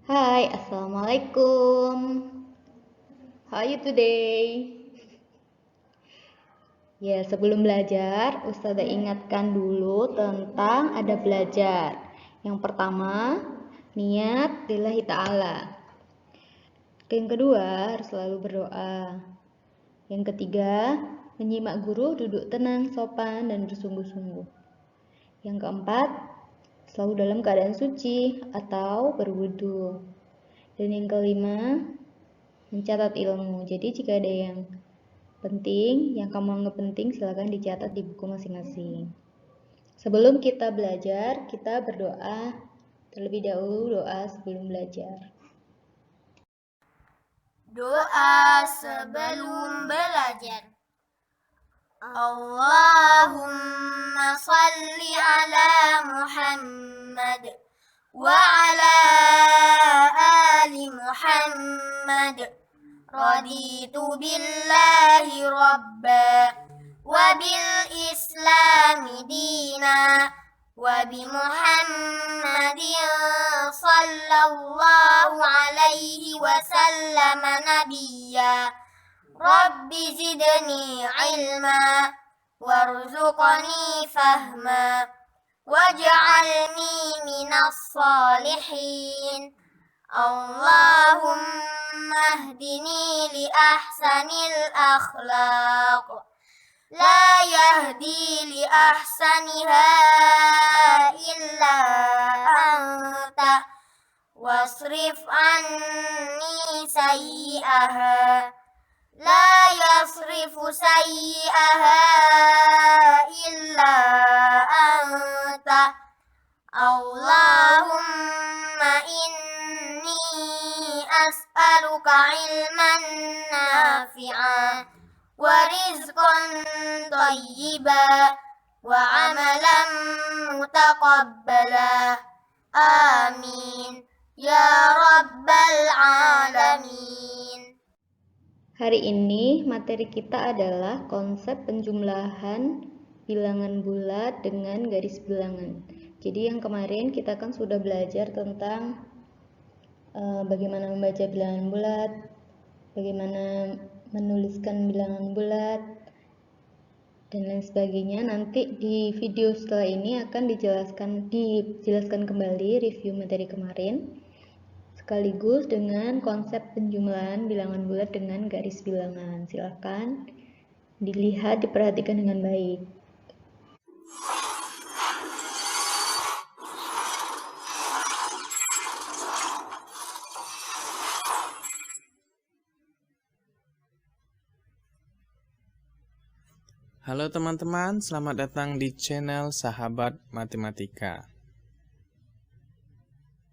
Hai, Assalamualaikum. How are you today? Ya, sebelum belajar, Ustazah ingatkan dulu tentang adab belajar. Yang pertama, niat lillahi ta'ala. Yang kedua, harus selalu berdoa. Yang ketiga, menyimak guru duduk tenang, sopan, dan bersungguh-sungguh. Yang keempat, selalu dalam keadaan suci atau berwudu. Dan yang kelima, mencatat ilmu. Jadi jika ada yang penting, yang kamu anggap penting, silakan dicatat di buku masing-masing. Sebelum kita belajar, kita berdoa terlebih dahulu, doa sebelum belajar. Doa sebelum belajar. Allahumma salli ala Muhammad wa ala ali Muhammad. Raditu billahi rabba wa bil islami dina wa bi Muhammadin sallallahu alaihi wasallam nabiyya. Rabbi zidni ilma warzuqni fahma waj'alni minas salihin. Allahumma hdini li ahsanil akhlaq la yahdi li ahsaniha illa anta wasrif anni sayyi'aha la yasrifu sayyi'aha illa anta. Allahumma inni as'aluka ilman nafi'a wa rizqan thayyiba wa amalan mutaqabbala. Amin ya rabbal alamin. Hari ini materi kita adalah konsep penjumlahan bilangan bulat dengan garis bilangan. Jadi yang kemarin kita kan sudah belajar tentang bagaimana membaca bilangan bulat, bagaimana menuliskan bilangan bulat, dan lain sebagainya. Nanti di video setelah ini akan dijelaskan kembali review materi kemarin, sekaligus dengan konsep penjumlahan bilangan bulat dengan garis bilangan. Silakan dilihat, diperhatikan dengan baik. Halo teman-teman, selamat datang di channel Sahabat Matematika.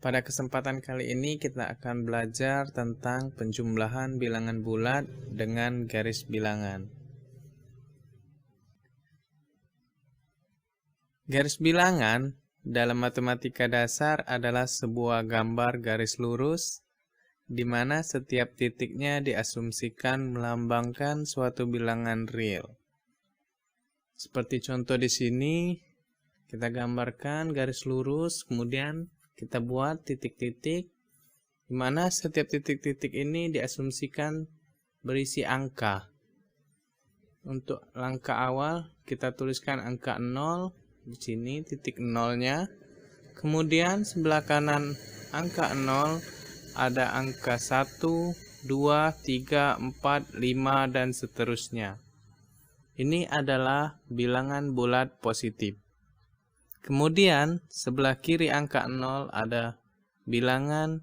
Pada kesempatan kali ini kita akan belajar tentang penjumlahan bilangan bulat dengan garis bilangan. Garis bilangan dalam matematika dasar adalah sebuah gambar garis lurus di mana setiap titiknya diasumsikan melambangkan suatu bilangan real. Seperti contoh di sini, kita gambarkan garis lurus, kemudian kita buat titik-titik, di mana setiap titik-titik ini diasumsikan berisi angka. Untuk langkah awal, kita tuliskan angka 0, di sini titik 0-nya. Kemudian sebelah kanan angka 0, ada angka 1, 2, 3, 4, 5, dan seterusnya. Ini adalah bilangan bulat positif. Kemudian sebelah kiri angka 0 ada bilangan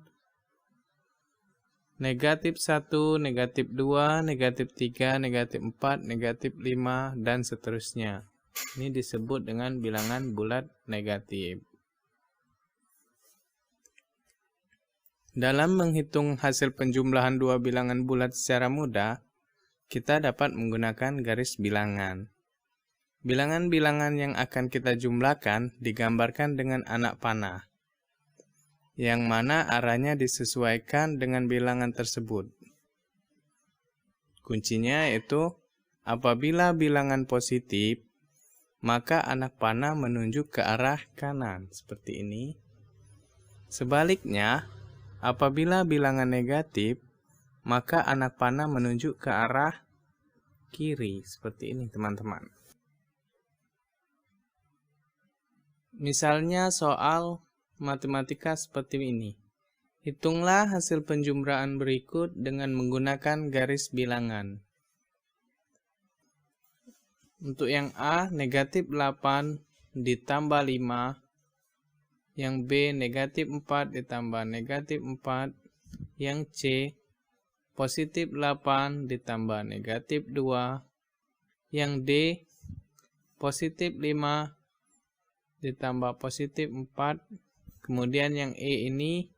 negatif 1, negatif 2, negatif 3, negatif 4, negatif 5, dan seterusnya. Ini disebut dengan bilangan bulat negatif. Dalam menghitung hasil penjumlahan dua bilangan bulat secara mudah, kita dapat menggunakan garis bilangan. Bilangan-bilangan yang akan kita jumlahkan digambarkan dengan anak panah, yang mana arahnya disesuaikan dengan bilangan tersebut. Kuncinya yaitu apabila bilangan positif, maka anak panah menunjuk ke arah kanan, seperti ini. Sebaliknya, apabila bilangan negatif, maka anak panah menunjuk ke arah kiri, seperti ini teman-teman. Misalnya soal matematika seperti ini. Hitunglah hasil penjumlahan berikut dengan menggunakan garis bilangan. Untuk yang A, negatif 8 ditambah 5. Yang B, negatif 4 ditambah negatif 4. Yang C, positif 8 ditambah negatif 2. Yang D, positif 5 ditambah positif 4. Kemudian yang E ini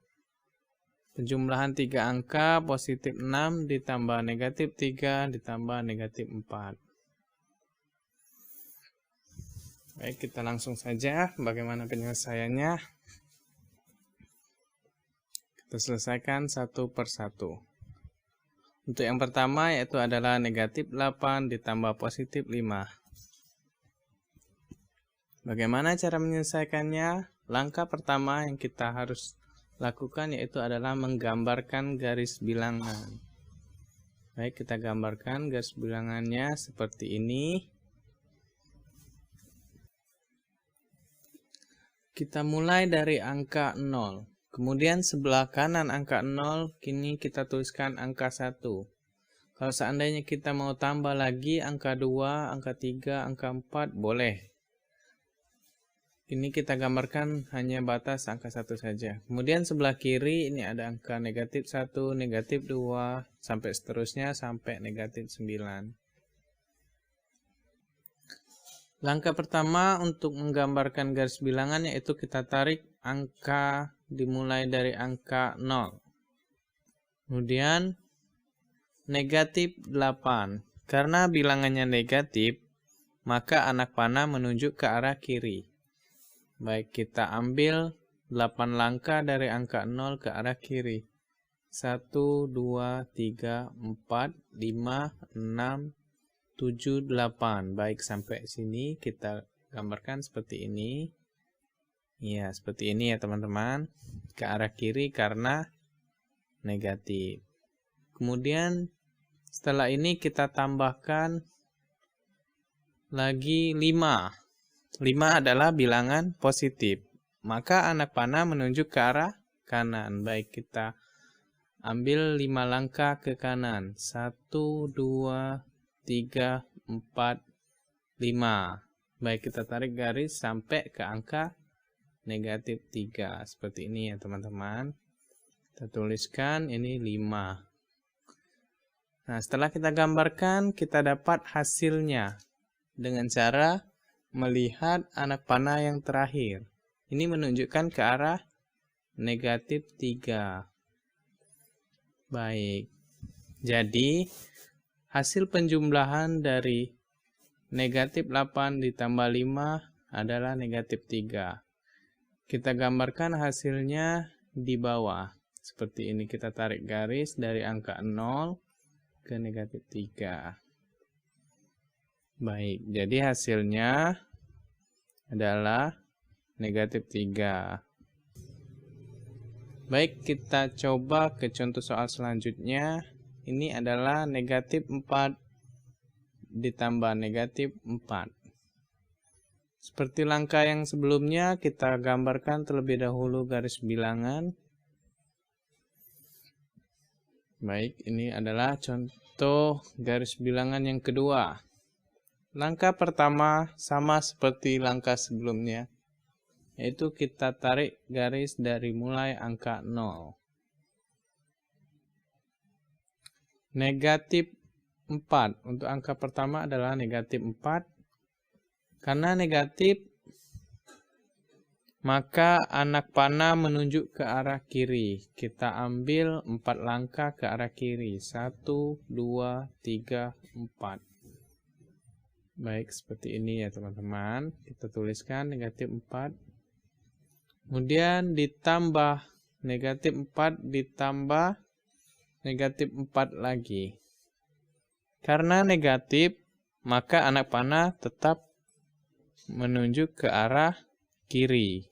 penjumlahan 3 angka, positif 6 ditambah negatif 3 ditambah negatif 4. Baik, kita langsung saja bagaimana penyelesaiannya. Kita selesaikan satu persatu. Untuk yang pertama yaitu adalah negatif 8 ditambah positif 5. Bagaimana cara menyelesaikannya? Langkah pertama yang kita harus lakukan yaitu adalah menggambarkan garis bilangan. Baik, kita gambarkan garis bilangannya seperti ini. Kita mulai dari angka 0. Kemudian sebelah kanan angka 0, kini kita tuliskan angka 1. Kalau seandainya kita mau tambah lagi angka 2, angka 3, angka 4, boleh. Ini kita gambarkan hanya batas angka 1 saja. Kemudian sebelah kiri ini ada angka negatif 1, negatif 2, sampai seterusnya sampai negatif 9. Langkah pertama untuk menggambarkan garis bilangan yaitu kita tarik angka dimulai dari angka 0. Kemudian negatif 8. Karena bilangannya negatif, maka anak panah menunjuk ke arah kiri. Baik, kita ambil 8 langkah dari angka 0 ke arah kiri. 1, 2, 3, 4, 5, 6, 7, 8. Baik, sampai sini kita gambarkan seperti ini. Ya, seperti ini ya teman-teman. Ke arah kiri karena negatif. Kemudian setelah ini kita tambahkan lagi 5. 5 adalah bilangan positif. Maka anak panah menunjuk ke arah kanan. Baik, kita ambil 5 langkah ke kanan. 1, 2, 3, 4, 5. Baik, kita tarik garis sampai ke angka negatif 3. Seperti ini ya teman-teman. Kita tuliskan ini 5. Nah, setelah kita gambarkan, kita dapat hasilnya dengan cara melihat anak panah yang terakhir. Ini menunjukkan ke arah negatif 3. Baik. Jadi, hasil penjumlahan dari negatif 8 ditambah 5 adalah negatif 3. Kita gambarkan hasilnya di bawah. Seperti ini, kita tarik garis dari angka 0 ke negatif 3. Baik, jadi hasilnya adalah negatif 3. Baik, kita coba ke contoh soal selanjutnya. Ini adalah negatif 4 ditambah negatif 4. Seperti langkah yang sebelumnya, kita gambarkan terlebih dahulu garis bilangan. Baik, ini adalah contoh garis bilangan yang kedua. Langkah pertama sama seperti langkah sebelumnya, yaitu kita tarik garis dari mulai angka 0. Negatif 4. Untuk angka pertama adalah negatif 4. Karena negatif, maka anak panah menunjuk ke arah kiri. Kita ambil 4 langkah ke arah kiri. 1, 2, 3, 4. Baik, seperti ini ya teman-teman. Kita tuliskan negatif 4. Kemudian ditambah negatif 4 ditambah negatif 4 lagi. Karena negatif, maka anak panah tetap menunjuk ke arah kiri.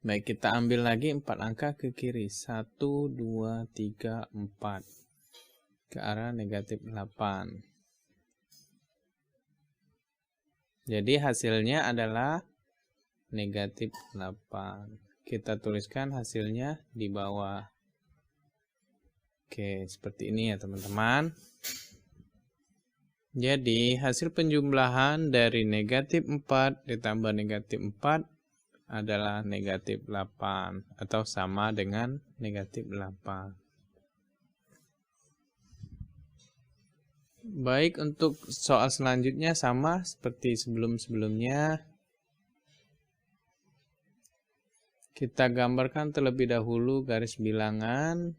Baik, kita ambil lagi 4 angka ke kiri. 1, 2, 3, 4. Ke arah negatif 8. Jadi hasilnya adalah negatif 8. Kita tuliskan hasilnya di bawah. Oke, seperti ini ya teman-teman. Jadi hasil penjumlahan dari negatif 4 ditambah negatif 4 adalah negatif 8 atau sama dengan negatif 8. Baik, untuk soal selanjutnya sama seperti sebelum-sebelumnya. Kita gambarkan terlebih dahulu garis bilangan.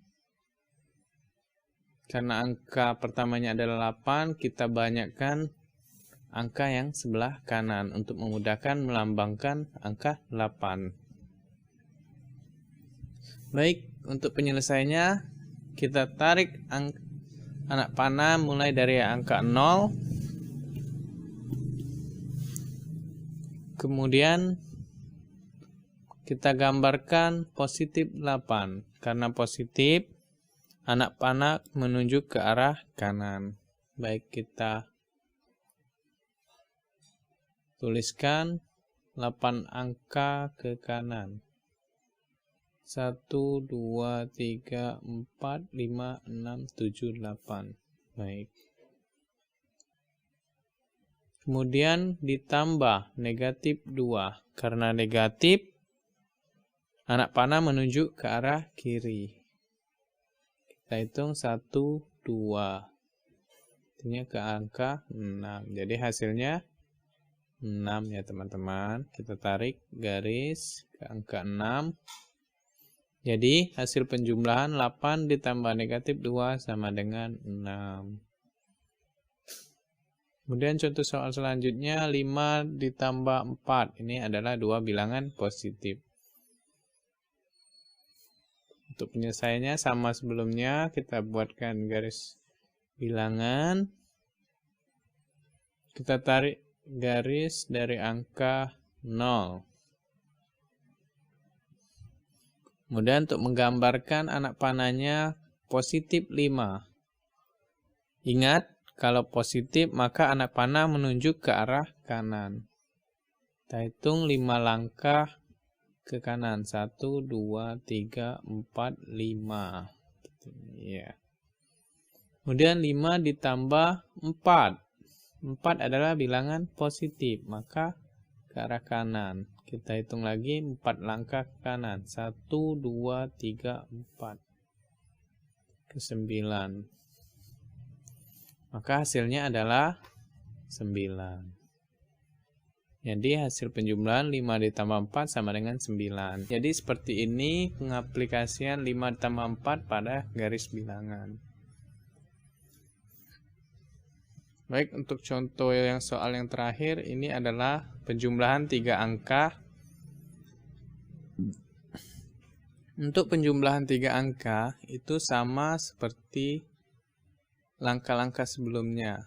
Karena angka pertamanya adalah 8, kita banyakkan angka yang sebelah kanan untuk memudahkan melambangkan angka 8. Baik, untuk penyelesaiannya kita tarik anak panah mulai dari angka 0. Kemudian kita gambarkan positif 8. Karena positif, anak panah menunjuk ke arah kanan. Baik, kita tuliskan 8 angka ke kanan. 1, 2, 3, 4, 5, 6, 7, 8. Baik. Kemudian ditambah negatif 2. Karena negatif, anak panah menunjuk ke arah kiri. Kita hitung 1, 2. Artinya ke angka 6. Jadi hasilnya 6 ya teman-teman. Kita tarik garis ke angka 6. Jadi hasil penjumlahan 8 ditambah negatif 2 sama dengan 6. Kemudian contoh soal selanjutnya 5 ditambah 4. Ini adalah dua bilangan positif. Untuk penyelesaiannya sama sebelumnya, kita buatkan garis bilangan. Kita tarik garis dari angka 0. Kemudian untuk menggambarkan anak panahnya positif 5. Ingat, kalau positif maka anak panah menunjuk ke arah kanan. Kita hitung 5 langkah ke kanan. 1, 2, 3, 4, 5. Ya. Kemudian 5 ditambah 4. 4 adalah bilangan positif, maka ke arah kanan. Kita hitung lagi 4 langkah ke kanan. 1, 2, 3, 4. Ke 9. Maka hasilnya adalah 9. Jadi hasil penjumlahan 5 ditambah 4 sama dengan 9. Jadi seperti ini pengaplikasian 5 ditambah 4 pada garis bilangan. Baik, untuk contoh yang soal yang terakhir, ini adalah penjumlahan 3 angka. Untuk penjumlahan 3 angka itu sama seperti langkah-langkah sebelumnya.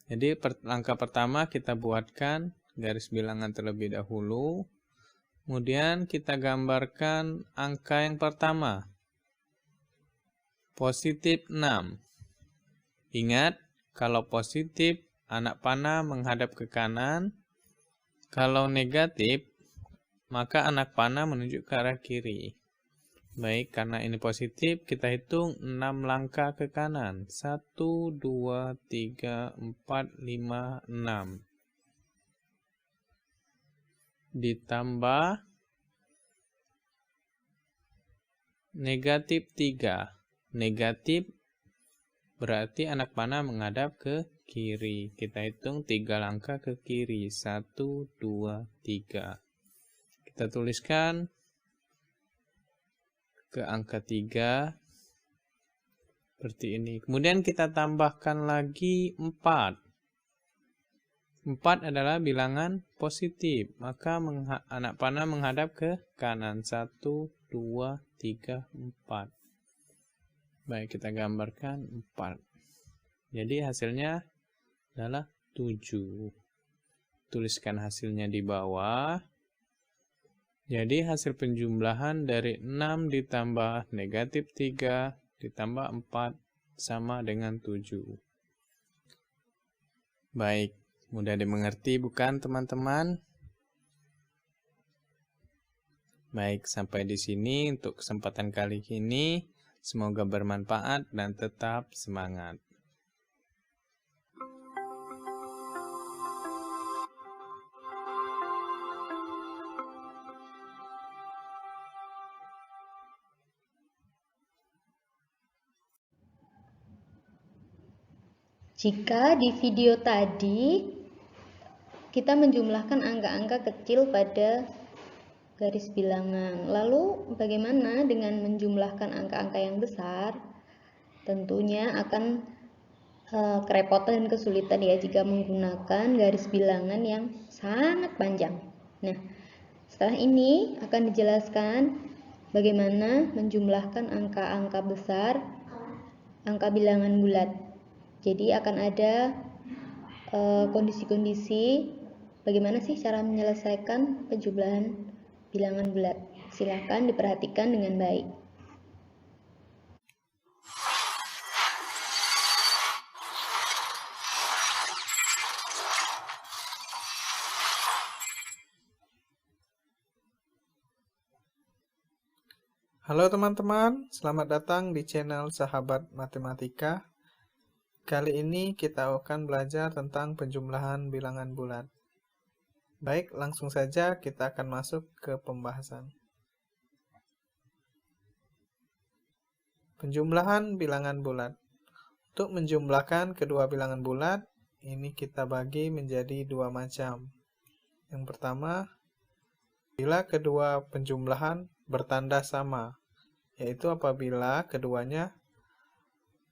Jadi langkah pertama kita buatkan garis bilangan terlebih dahulu. Kemudian kita gambarkan angka yang pertama. Positif 6. Ingat, kalau positif anak panah menghadap ke kanan. Kalau negatif maka anak panah menunjuk ke arah kiri. Baik, karena ini positif, kita hitung 6 langkah ke kanan. 1, 2, 3, 4, 5, 6. Ditambah negatif 3. Negatif berarti anak panah menghadap ke kiri. Kita hitung 3 langkah ke kiri. 1, 2, 3. Kita tuliskan ke angka 3 seperti ini. Kemudian kita tambahkan lagi 4. 4 adalah bilangan positif, maka anak panah menghadap ke kanan. 1, 2, 3, 4. Baik, kita gambarkan 4. Jadi hasilnya adalah 7. Tuliskan hasilnya di bawah. Jadi hasil penjumlahan dari 6 ditambah negatif 3 ditambah 4 sama dengan 7. Baik, mudah dimengerti bukan teman-teman? Baik, sampai di sini untuk kesempatan kali ini. Semoga bermanfaat dan tetap semangat. Jika di video tadi kita menjumlahkan angka-angka kecil pada garis bilangan, lalu bagaimana dengan menjumlahkan angka-angka yang besar? Tentunya akan kerepotan dan kesulitan ya jika menggunakan garis bilangan yang sangat panjang. Nah, setelah ini akan dijelaskan bagaimana menjumlahkan angka-angka besar, angka bilangan bulat. Jadi akan ada kondisi-kondisi bagaimana sih cara menyelesaikan penjumlahan bilangan bulat. Silakan diperhatikan dengan baik. Halo teman-teman, selamat datang di channel Sahabat Matematika. Kali ini kita akan belajar tentang penjumlahan bilangan bulat. Baik, langsung saja kita akan masuk ke pembahasan. Penjumlahan bilangan bulat. Untuk menjumlahkan kedua bilangan bulat, ini kita bagi menjadi dua macam. Yang pertama, bila kedua penjumlahan bertanda sama, yaitu apabila keduanya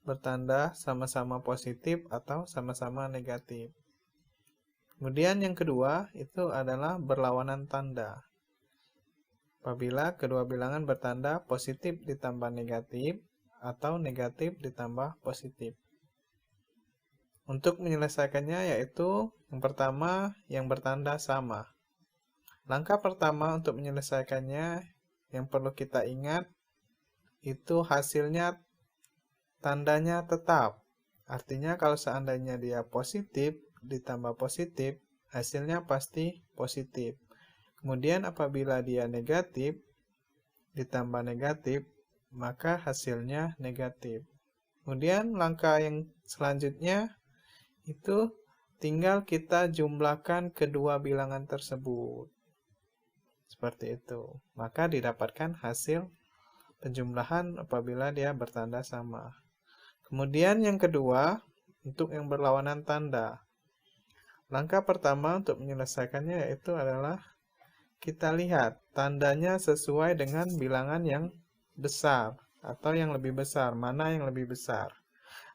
bertanda sama-sama positif atau sama-sama negatif. Kemudian yang kedua itu adalah berlawanan tanda. Apabila kedua bilangan bertanda positif ditambah negatif atau negatif ditambah positif. Untuk menyelesaikannya yaitu yang pertama yang bertanda sama. Langkah pertama untuk menyelesaikannya yang perlu kita ingat itu hasilnya tandanya tetap. Artinya kalau seandainya dia positif ditambah positif, hasilnya pasti positif. Kemudian apabila dia negatif ditambah negatif, maka hasilnya negatif. Kemudian langkah yang selanjutnya itu tinggal kita jumlahkan kedua bilangan tersebut. Seperti itu. Maka didapatkan hasil penjumlahan apabila dia bertanda sama. Kemudian yang kedua, untuk yang berlawanan tanda. Langkah pertama untuk menyelesaikannya yaitu adalah kita lihat tandanya sesuai dengan bilangan yang besar atau yang lebih besar. Mana yang lebih besar?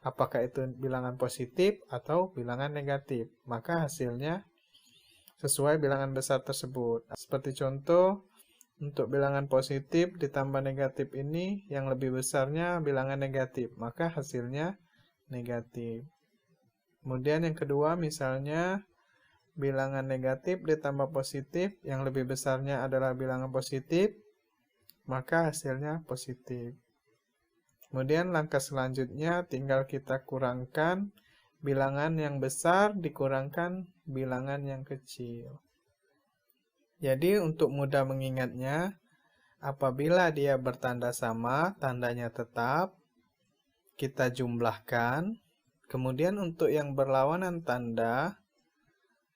Apakah itu bilangan positif atau bilangan negatif? Maka hasilnya sesuai bilangan besar tersebut. Seperti contoh, untuk bilangan positif ditambah negatif ini, yang lebih besarnya bilangan negatif, maka hasilnya negatif. Kemudian yang kedua, misalnya bilangan negatif ditambah positif, yang lebih besarnya adalah bilangan positif, maka hasilnya positif. Kemudian langkah selanjutnya tinggal kita kurangkan bilangan yang besar dikurangkan bilangan yang kecil. Jadi untuk mudah mengingatnya, apabila dia bertanda sama, tandanya tetap, kita jumlahkan. Kemudian untuk yang berlawanan tanda,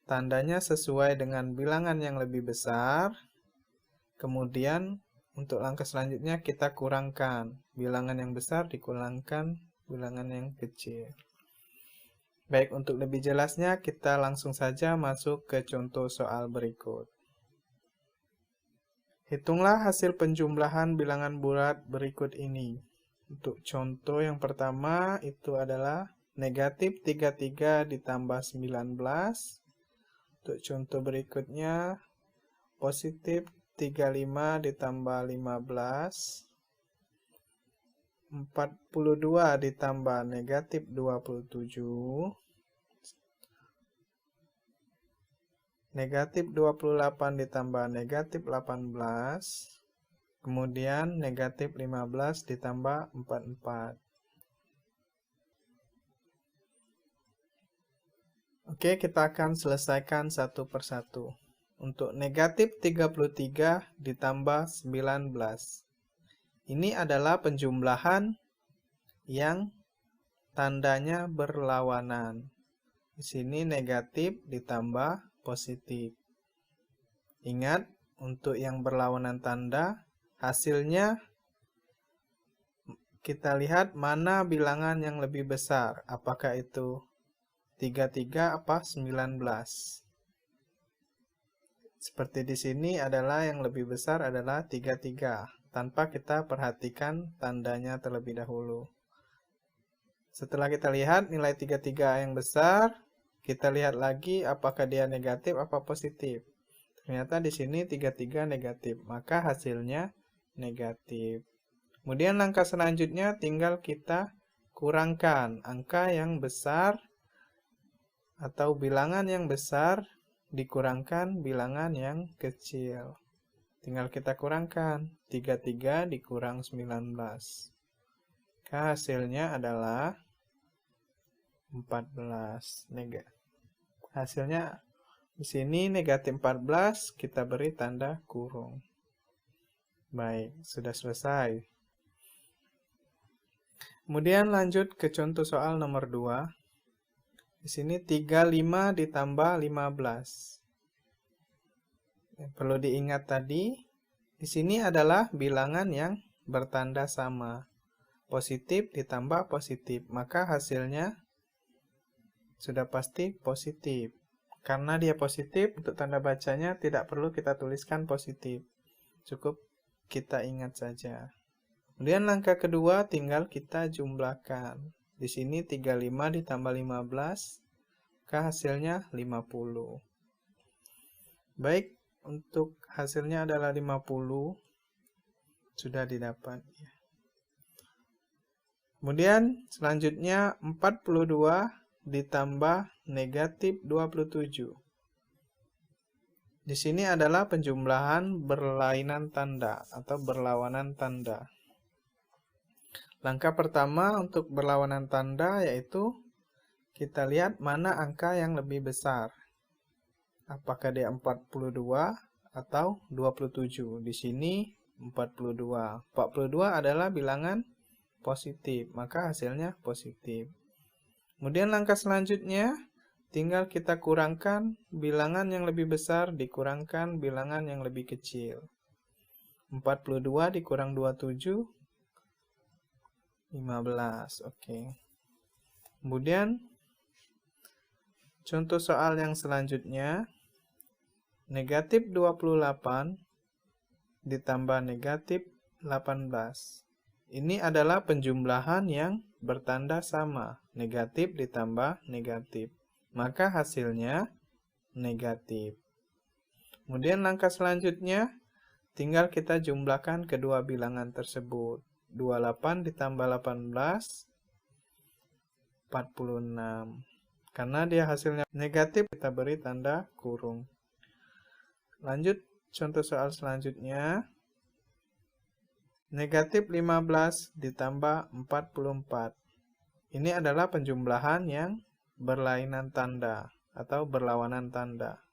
tandanya sesuai dengan bilangan yang lebih besar. Kemudian untuk langkah selanjutnya kita kurangkan. Bilangan yang besar dikurangkan bilangan yang kecil. Baik, untuk lebih jelasnya kita langsung saja masuk ke contoh soal berikut. Hitunglah hasil penjumlahan bilangan bulat berikut ini. Untuk contoh yang pertama itu adalah negatif 33 ditambah 19. Untuk contoh berikutnya positif 35 ditambah 15. 42 ditambah negatif 27. negatif 28 ditambah negatif 18, kemudian negatif 15 ditambah 44. Oke, kita akan selesaikan satu persatu. Untuk negatif 33 ditambah 19. Ini adalah penjumlahan yang tandanya berlawanan. Di sini negatif ditambah positif. Ingat, untuk yang berlawanan tanda, hasilnya kita lihat mana bilangan yang lebih besar. Apakah itu 33 apa 19? Seperti di sini adalah yang lebih besar adalah 33, tanpa kita perhatikan tandanya terlebih dahulu. Setelah kita lihat nilai 33 yang besar, kita lihat lagi apakah dia negatif apa positif. Ternyata di sini 33 negatif, maka hasilnya negatif. Kemudian langkah selanjutnya tinggal kita kurangkan angka yang besar atau bilangan yang besar dikurangkan bilangan yang kecil. Tinggal kita kurangkan 33 dikurang 19. Maka hasilnya adalah 14. Hasilnya di sini negatif 14, kita beri tanda kurung. Baik, sudah selesai. Kemudian lanjut ke contoh soal nomor 2. Di sini 35 ditambah 15. Perlu diingat tadi, di sini adalah bilangan yang bertanda sama. Positif ditambah positif, maka hasilnya sudah pasti positif. Karena dia positif, untuk tanda bacanya tidak perlu kita tuliskan positif. Cukup kita ingat saja. Kemudian langkah kedua tinggal kita jumlahkan. Di sini 35 ditambah 15, maka hasilnya 50. Baik, untuk hasilnya adalah 50, sudah didapat. Kemudian selanjutnya 42 ditambah negatif 27. Di sini adalah penjumlahan berlainan tanda atau berlawanan tanda. Langkah pertama untuk berlawanan tanda yaitu kita lihat mana angka yang lebih besar. Apakah dia 42 atau 27? Di sini 42. 42 adalah bilangan positif, maka hasilnya positif. Kemudian langkah selanjutnya tinggal kita kurangkan bilangan yang lebih besar dikurangkan bilangan yang lebih kecil. 42 dikurang 27, 15. Oke. Kemudian contoh soal yang selanjutnya, negatif 28 ditambah negatif 18. Ini adalah penjumlahan yang bertanda sama, negatif ditambah negatif. Maka hasilnya negatif. Kemudian langkah selanjutnya, tinggal kita jumlahkan kedua bilangan tersebut. 28 ditambah 18, 46. Karena dia hasilnya negatif, kita beri tanda kurung. Lanjut contoh soal selanjutnya. Negatif 15 ditambah 44. Ini adalah penjumlahan yang berlainan tanda atau berlawanan tanda.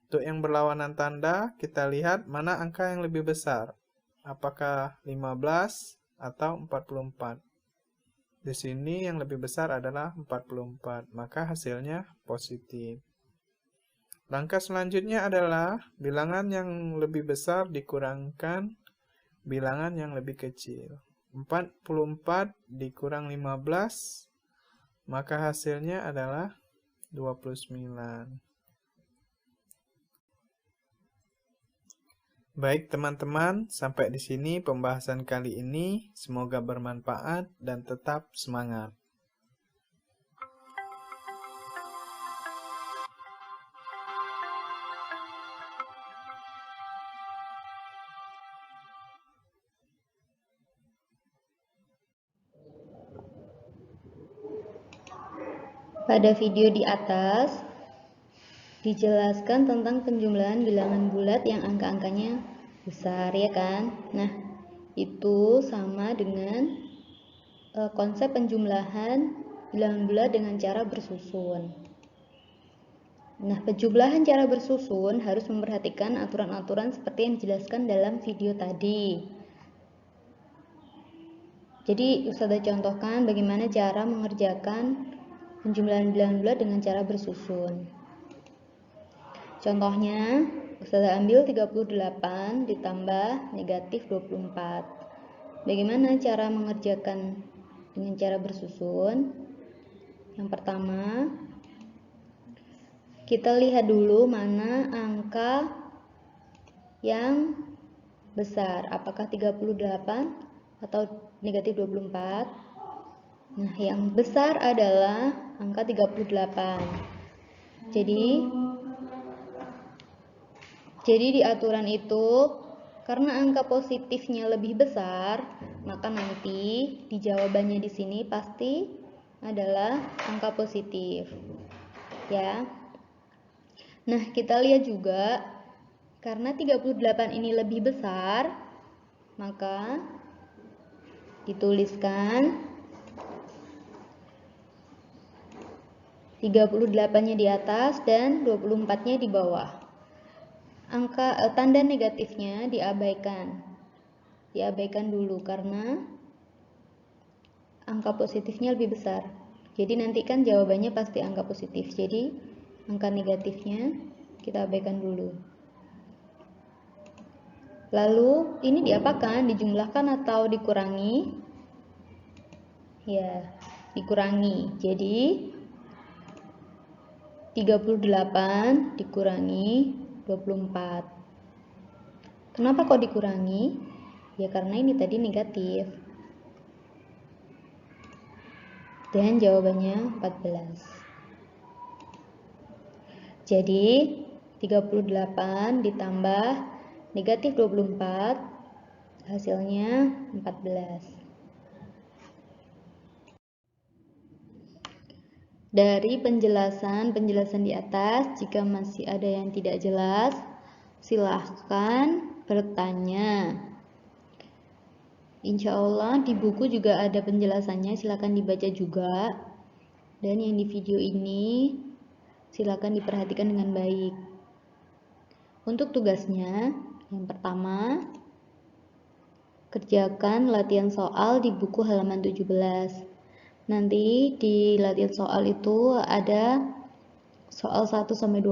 Untuk yang berlawanan tanda, kita lihat mana angka yang lebih besar. Apakah 15 atau 44? Di sini yang lebih besar adalah 44, maka hasilnya positif. Langkah selanjutnya adalah bilangan yang lebih besar dikurangkan bilangan yang lebih kecil. 44 dikurang 15, maka hasilnya adalah 29. Baik teman-teman, sampai di sini pembahasan kali ini. Semoga bermanfaat dan tetap semangat. Pada video di atas, dijelaskan tentang penjumlahan bilangan bulat yang angka-angkanya besar, ya kan? Nah, itu sama dengan konsep penjumlahan bilangan bulat dengan cara bersusun. Nah, penjumlahan cara bersusun harus memperhatikan aturan-aturan seperti yang dijelaskan dalam video tadi. Jadi, Ustazah contohkan bagaimana cara mengerjakan penjumlahan bilangan bulat dengan cara bersusun. Contohnya, Ustazah ambil 38 ditambah negatif 24. Bagaimana cara mengerjakan dengan cara bersusun? Yang pertama, kita lihat dulu mana angka yang besar, apakah 38 atau negatif 24. Nah, yang besar adalah angka 38. Jadi di aturan itu, karena angka positifnya lebih besar, maka nanti di jawabannya di sini pasti adalah angka positif. Ya. Nah, kita lihat juga karena 38 ini lebih besar, maka dituliskan 38-nya di atas dan 24-nya di bawah. Tanda negatifnya diabaikan. Diabaikan dulu karena angka positifnya lebih besar. Jadi nanti kan jawabannya pasti angka positif. Jadi angka negatifnya kita abaikan dulu. Lalu ini diapakan? Dijumlahkan atau dikurangi? Ya, dikurangi. Jadi 38 dikurangi 24. Kenapa kok dikurangi? Ya karena ini tadi negatif. Dan jawabannya 14. Jadi 38 ditambah negatif 24 hasilnya 14. Dari penjelasan di atas, jika masih ada yang tidak jelas, silahkan bertanya. Insya Allah di buku juga ada penjelasannya, silahkan dibaca juga. Dan yang di video ini, silahkan diperhatikan dengan baik. Untuk tugasnya, yang pertama, kerjakan latihan soal di buku halaman 17. Nanti di latihan soal itu ada soal 1-20.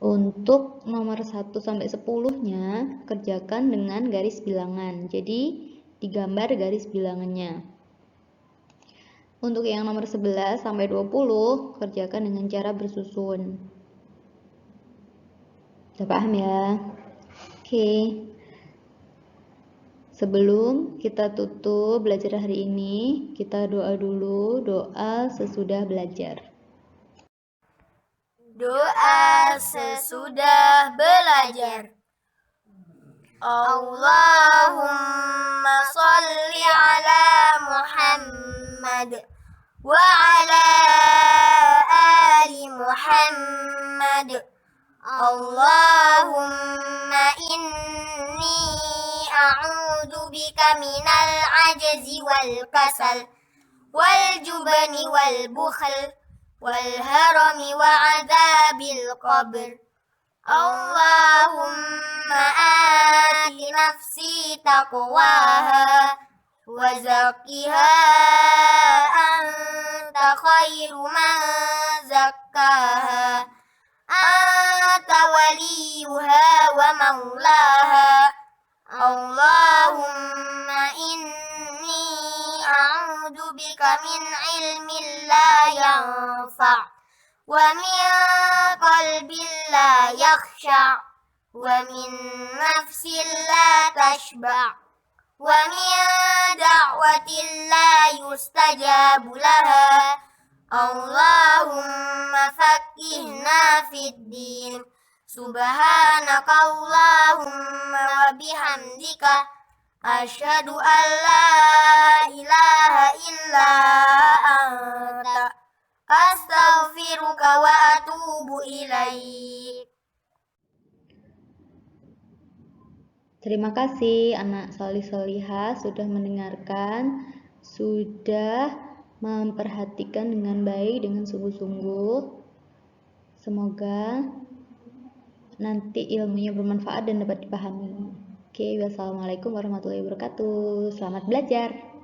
Untuk nomor 1-10-nya kerjakan dengan garis bilangan. Jadi digambar garis bilangannya. Untuk yang nomor 11-20 kerjakan dengan cara bersusun. Sudah paham ya? Oke. Sebelum kita tutup belajar hari ini, kita doa dulu, doa sesudah belajar. Doa sesudah belajar. Allahumma salli ala Muhammad wa ala ali Muhammad. Allahumma inni a'udzu bika minal ajzi wal kasal wal jubni wal bukhl wal harami wa adzabil qabr. Allahumma ati nafsi taqwaha wa zakkiha anta khairu man zakkaha anta waliyuha wa maulaha. Allahumma inni a'udzu bika min ilmin la yanfa' wa min qalbin la yakhsha' wa min nafsin la tashba' wa min da'watin la yustajabu laha. Allahumma faqqihna fid din. Subhanaka Allahumma wa bihamdika asyhadu an la ilaha illa anta Astaghfiruka wa atubu ilaik. Terima kasih anak solih solihah sudah mendengarkan, sudah memperhatikan dengan baik, dengan sungguh-sungguh. Semoga nanti ilmunya bermanfaat dan dapat dipahami. Oke, wassalamualaikum warahmatullahi wabarakatuh. Selamat belajar.